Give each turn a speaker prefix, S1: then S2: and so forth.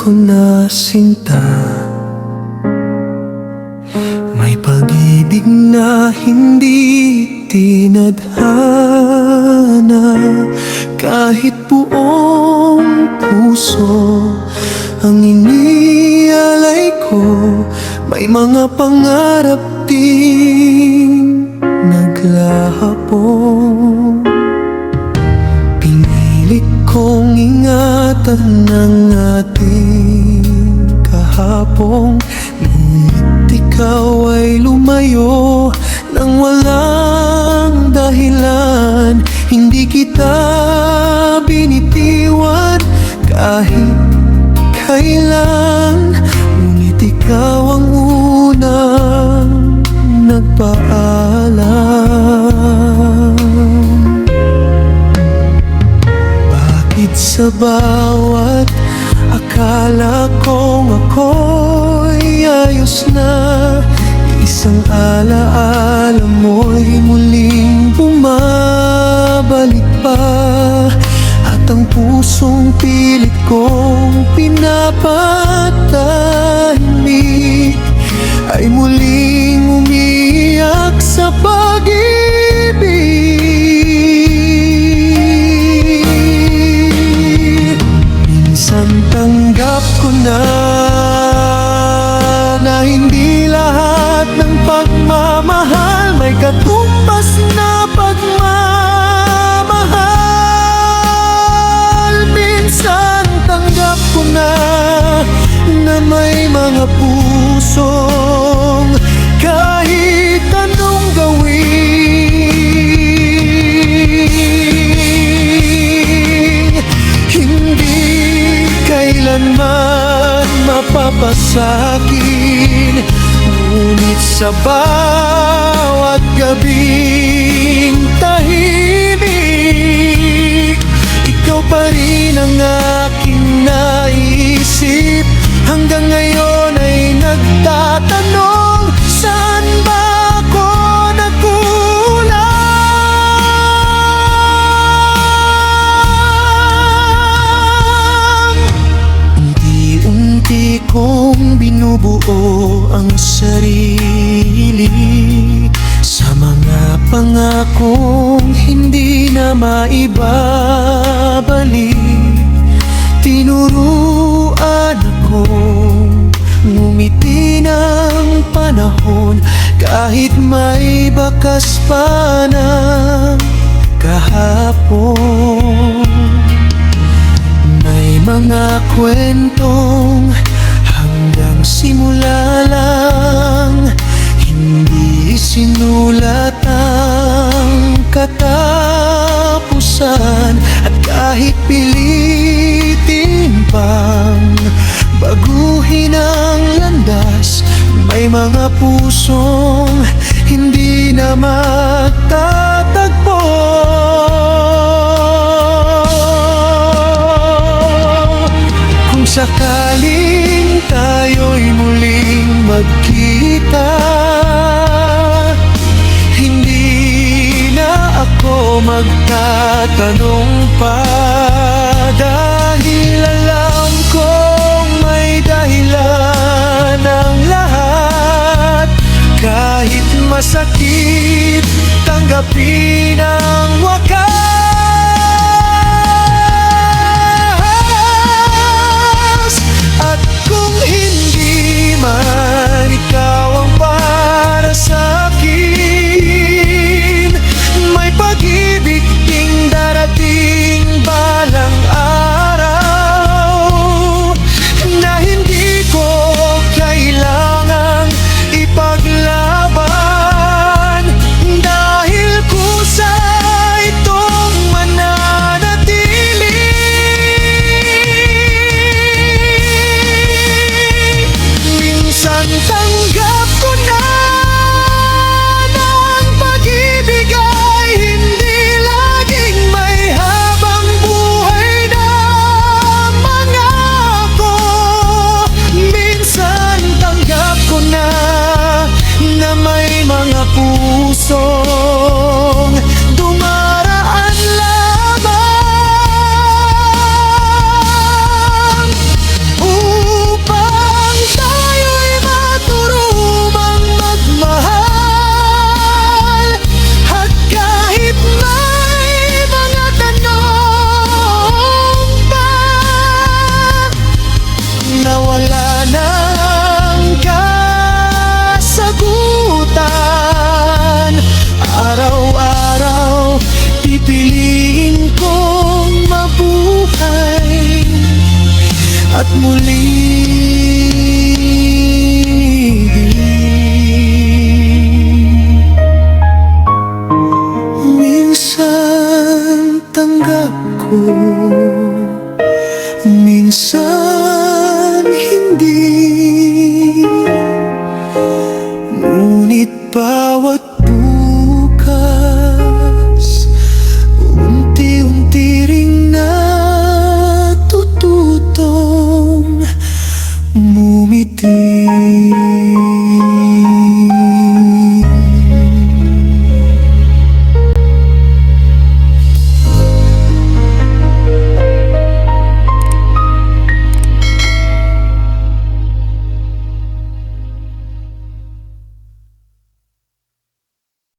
S1: ko na sinta. May pag-ibig na hindi tinadhana, kahit buong puso ang inialay ko. May mga pangarap din naglahapon. Pinilit kong ingatan ang ating kahapong, ngunit ikaw ay lumayo nang walang dahilan. Hindi kita binitiwan kahit kailan, ngunit ikaw ang unang nagpaalam. Bakit sa bawat akala kong ako'y ayos na, isang alaala mo'y muling bumabalik pa? At ang pusong pilit kong pinapatahimik ay muling umiyak sa pag-ibig. Minsan tanggap ko na hindi lahat ng pagmamahal may katumbas na pagmamahal. Minsan tanggap ko na may mga pusong kahit anong gawin, hindi kailanman mapapasakin. Ngunit sa bawat gabing tahimik, ikaw pa rin ang aking naisip. Hanggang ngayon ay nagtatanong, saan ba ako nagkulang? Unti-unti kong binubuo ang sarili sa mga pangakong hindi na maibabalik. Tinuruan akong ngumiti ng panahon kahit may bakas pa ng kahapon. May mga kwentong hanggang simula lang, hindi sinulat ang katapusan. At kahit pilitin pang baguhin ang landas, may mga pusong hindi na magtatagpo. Kung sakaling tayo'y muling magkita, hindi na ako magtatanong pa, dahil alam kong may dahilan ang lahat. Kahit masakit, tanggapin ang wakas. At kung hindi man ikaw ang para sa'kin, may pag-ibig ding darating balang araw na hindi ko kailangang ipaglaban, dahil kusa minsan hindi. Ngunit pa